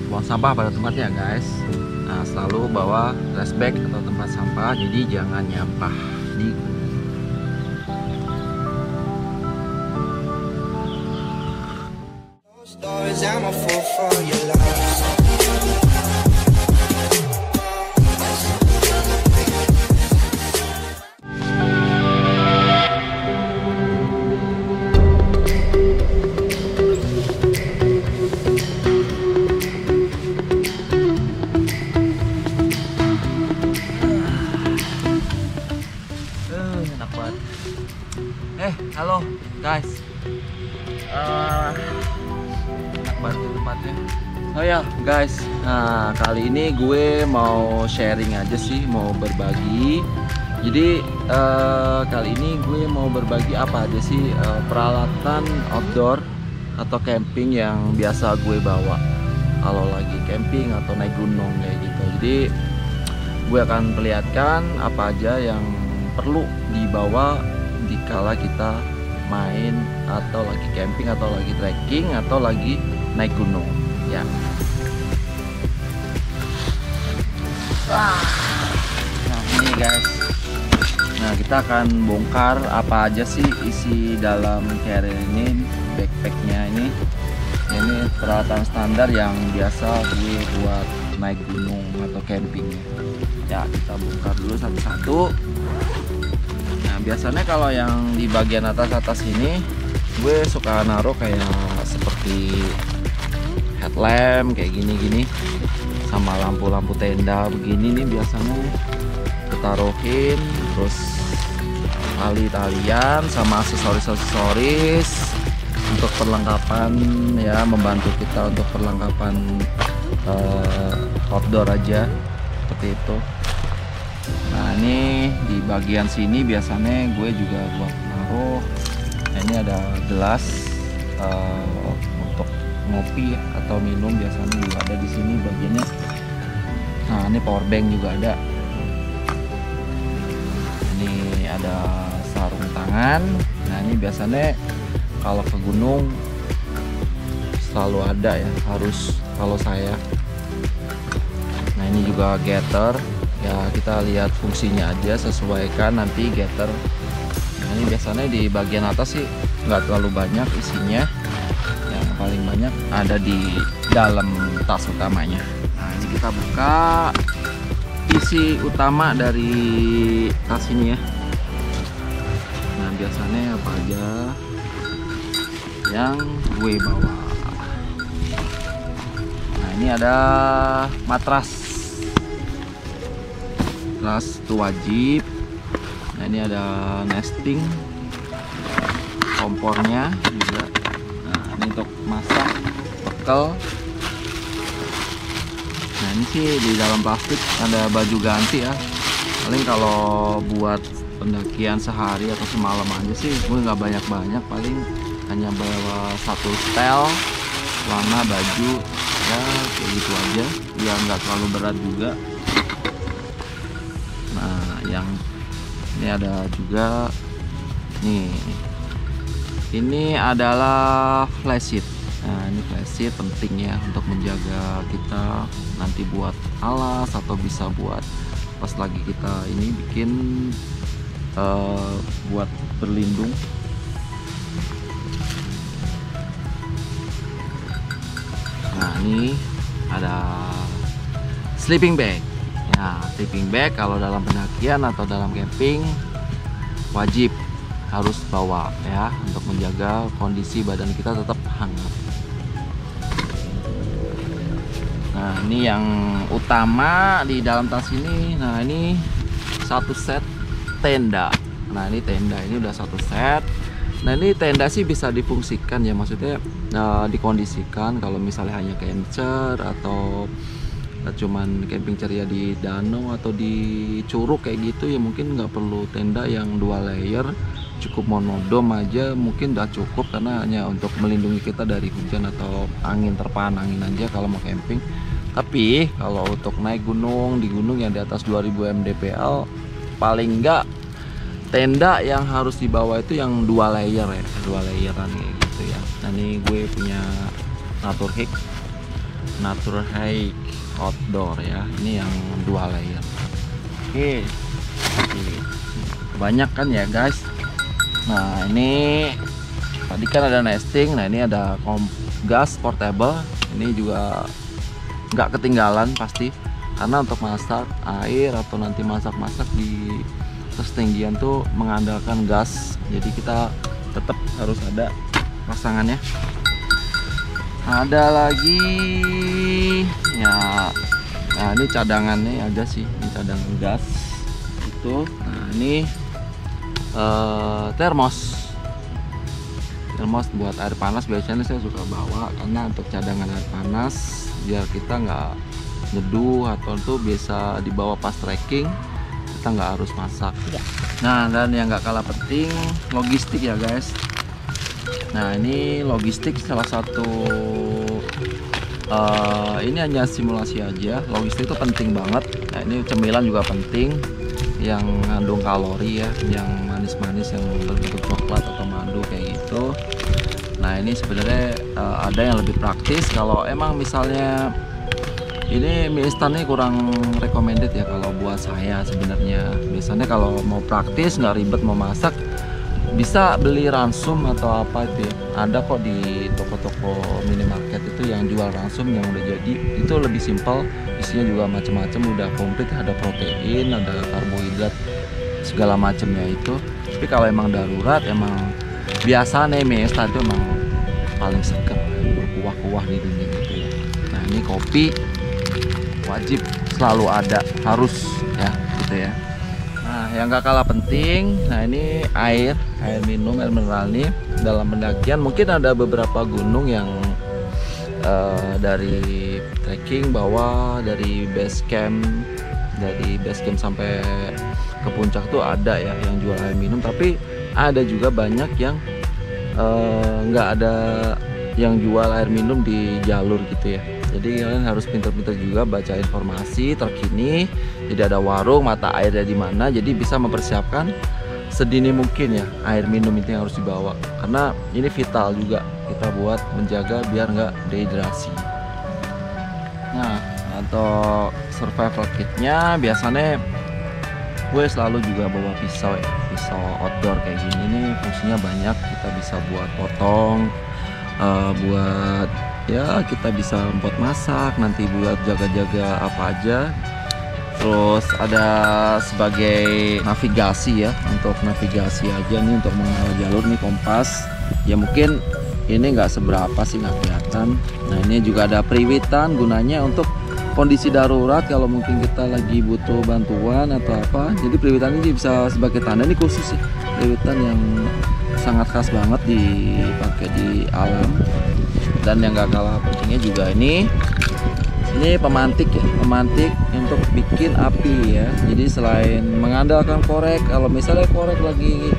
buang sampah pada tempatnya guys. Nah, selalu bawa trash bag atau tempat sampah, jadi jangan nyampah di Stories, I'm a fool for your love. Enak banget. Halo guys. Enak banget tuh tempatnya. Oh ya guys, nah kali ini gue mau sharing aja sih, mau berbagi. Jadi kali ini gue mau berbagi apa aja sih peralatan outdoor atau camping yang biasa gue bawa kalau lagi camping atau naik gunung kayak gitu. Jadi gue akan perlihatkan apa aja yang perlu dibawa dikala kita main atau lagi camping atau lagi trekking atau lagi naik gunung ya. Nah ini guys, nah kita akan bongkar apa aja sih isi dalam carrier ini, backpacknya ini. Ini peralatan standar yang biasa gue buat naik gunung atau campingnya ya. Kita bongkar dulu satu-satu. Nah biasanya kalau yang di bagian atas ini gue suka naruh kayak seperti headlamp kayak gini sama lampu-lampu tenda begini nih biasanya kita taruhin, terus tali-talian sama aksesoris untuk perlengkapan ya, membantu kita untuk perlengkapan outdoor aja seperti itu. Nah ini di bagian sini biasanya gue juga buat naruh. Nah, ini ada gelas untuk ngopi atau minum, biasanya juga ada di sini bagiannya. Nah ini power bank juga ada. Ini ada sarung tangan. Nah ini biasanya kalau ke gunung selalu ada ya, harus kalau saya. Nah ini juga gator ya, kita lihat fungsinya aja, sesuaikan nanti gator. Nah ini biasanya di bagian atas sih nggak terlalu banyak isinya, yang paling banyak ada di dalam tas utamanya. Nah ini kita buka isi utama dari tas ini ya. Nah biasanya apa aja yang gue bawa. Nah ini ada matras itu wajib. Nah ini ada nesting, kompornya juga. Nah ini untuk masak, bekal. Nah ini sih di dalam plastik ada baju ganti ya. Paling kalau buat pendakian sehari atau semalam aja sih gue nggak banyak-banyak, paling hanya bawa satu setel, celana, baju ya kayak gitu aja, ya nggak terlalu berat juga. Nah yang ini ada juga nih, ini adalah flashlight. Nah ini flashlight penting ya untuk menjaga kita nanti buat alas atau bisa buat pas lagi kita ini bikin buat berlindung. Nah ini ada sleeping bag. Ya, sleeping bag kalau dalam pendakian atau dalam camping wajib harus bawa ya, untuk menjaga kondisi badan kita tetap hangat. Nah ini yang utama di dalam tas ini. Nah ini satu set tenda. Nah ini tenda ini udah satu set. Nah ini tenda sih bisa difungsikan ya, maksudnya dikondisikan kalau misalnya hanya camper atau cuman camping ceria di danau atau di curug kayak gitu ya, mungkin nggak perlu tenda yang 2 layer, cukup monodom aja mungkin udah cukup, karena hanya untuk melindungi kita dari hujan atau angin, terpaan angin aja kalau mau camping. Tapi kalau untuk naik gunung, di gunung yang di atas 2000 mdpl, paling enggak tenda yang harus dibawa itu yang 2 layer ya, 2 layeran kayak gitu ya. Nah ini gue punya Naturhik. Nature Hike Outdoor ya. Ini yang 2 layer. Oke. Banyak kan ya guys. Nah ini tadi kan ada nesting. Nah ini ada gas portable. Ini juga nggak ketinggalan pasti, karena untuk masak air atau nanti masak-masak di ketinggian tuh mengandalkan gas. Jadi kita tetap harus ada pasangannya. Ada lagi ya. Nah ini cadangannya ada sih, ini cadangan gas itu. Nah ini termos buat air panas. Biasanya saya suka bawa karena untuk cadangan air panas biar kita nggak nyeduh, atau tuh biasa dibawa pas trekking, kita nggak harus masak. Nah dan yang nggak kalah penting logistik ya guys. Nah ini logistik salah satu ini hanya simulasi aja. Logistik itu penting banget. Nah ini cemilan juga penting, yang mengandung kalori ya, yang manis-manis, yang berbentuk coklat atau madu kayak gitu. Nah ini sebenarnya ada yang lebih praktis. Kalau emang misalnya ini mie instan ini kurang recommended ya kalau buat saya sebenarnya. Biasanya kalau mau praktis nggak ribet mau masak, bisa beli ransum atau apa itu ya. Ada kok di toko-toko minimarket itu yang jual ransum yang udah jadi. Itu lebih simpel, isinya juga macam-macam, udah komplit, ada protein, ada karbohidrat, segala macamnya itu. Tapi kalau emang darurat, emang biasa nih mie instan itu emang paling seger, berkuah-kuah di dunia gitu ya. Nah ini kopi wajib selalu ada, harus ya gitu ya. Nah yang gak kalah penting, nah ini air minum, air mineral nih. Dalam pendakian mungkin ada beberapa gunung yang dari trekking bawa dari base camp sampai ke puncak tuh ada ya yang jual air minum. Tapi ada juga banyak yang nggak ada yang jual air minum di jalur gitu ya. Jadi kalian harus pintar-pintar juga baca informasi terkini. Jadi ada warung mata airnya di mana, jadi bisa mempersiapkan sedini mungkin ya air minum itu yang harus dibawa, karena ini vital juga kita buat menjaga biar nggak dehidrasi. Nah untuk survival kitnya biasanya gue selalu juga bawa pisau ya, pisau outdoor kayak gini. Ini fungsinya banyak, kita bisa buat potong, buat ya kita bisa buat masak, nanti buat jaga-jaga apa aja. Terus ada sebagai navigasi ya, untuk navigasi aja nih, untuk mengarah jalur nih kompas. Ya mungkin ini nggak seberapa sih, nggak kelihatan. Nah ini juga ada periwitan, gunanya untuk kondisi darurat kalau mungkin kita lagi butuh bantuan atau apa. Jadi periwitan ini bisa sebagai tanda, ini khusus sih, periwitan yang sangat khas banget dipakai di alam. Dan yang gak kalah pentingnya juga ini pemantik ya, pemantik untuk bikin api ya. Jadi selain mengandalkan korek, kalau misalnya korek lagi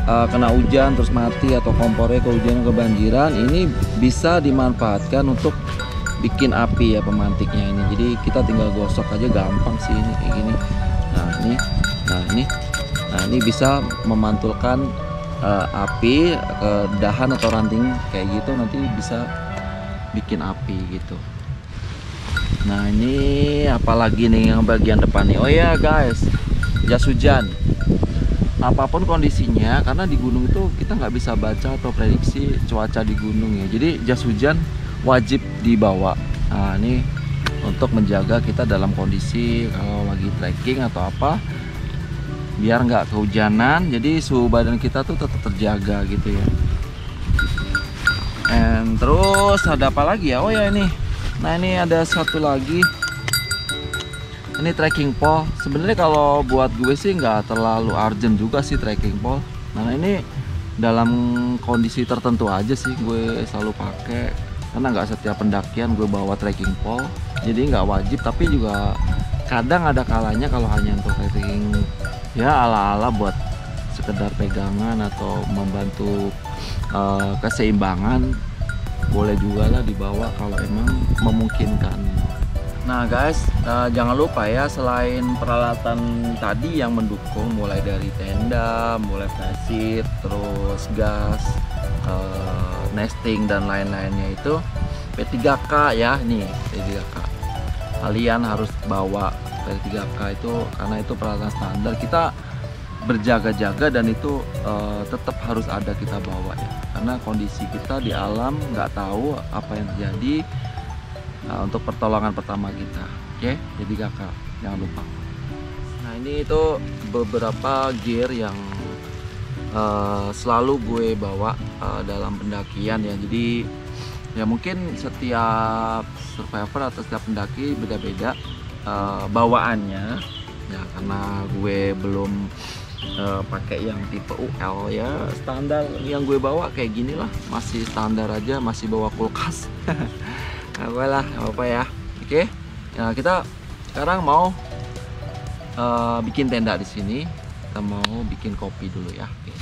kena hujan terus mati, atau kompornya kehujanan kebanjiran, ini bisa dimanfaatkan untuk bikin api ya pemantiknya ini. Jadi kita tinggal gosok aja, gampang sih ini kayak gini. Nah ini bisa memantulkan api ke dahan atau ranting kayak gitu, nanti bisa bikin api gitu. Nah ini apalagi nih yang bagian depan nih. Oh ya guys, jas hujan. Apapun kondisinya, karena di gunung itu kita nggak bisa baca atau prediksi cuaca di gunung ya. Jadi jas hujan wajib dibawa. Nah ini untuk menjaga kita dalam kondisi kalau lagi trekking atau apa, biar nggak kehujanan, jadi suhu badan kita tuh tetap terjaga gitu ya. And terus ada apa lagi ya? Oh ya ini. Nah ini ada satu lagi. Ini trekking pole. Sebenarnya kalau buat gue sih nggak terlalu urgent juga sih trekking pole. Nah ini dalam kondisi tertentu aja sih gue selalu pakai, karena nggak setiap pendakian gue bawa trekking pole. Jadi nggak wajib, tapi juga kadang ada kalanya kalau hanya untuk trekking ya ala-ala buat sekedar pegangan atau membantu keseimbangan, boleh juga lah dibawa kalau emang memungkinkan. Nah guys, jangan lupa ya, selain peralatan tadi yang mendukung, mulai dari tenda, mulai flashlight, terus gas, nesting dan lain-lainnya itu, P3K ya, nih P3K. Kalian harus bawa P3K itu karena itu peralatan standar. Kita berjaga-jaga dan itu tetap harus ada kita bawa ya, karena kondisi kita di alam nggak tahu apa yang terjadi. Untuk pertolongan pertama kita, oke? Jadi kakak jangan lupa. Nah ini itu beberapa gear yang selalu gue bawa dalam pendakian ya. Jadi ya mungkin setiap survivor atau setiap pendaki beda-beda bawaannya ya, karena gue belum pakai yang tipe UL ya. Standar yang gue bawa kayak gini lah, masih standar aja, masih bawa kulkas. apa ya. Oke, nah kita sekarang mau bikin tenda di sini. Kita mau bikin kopi dulu ya. Oke.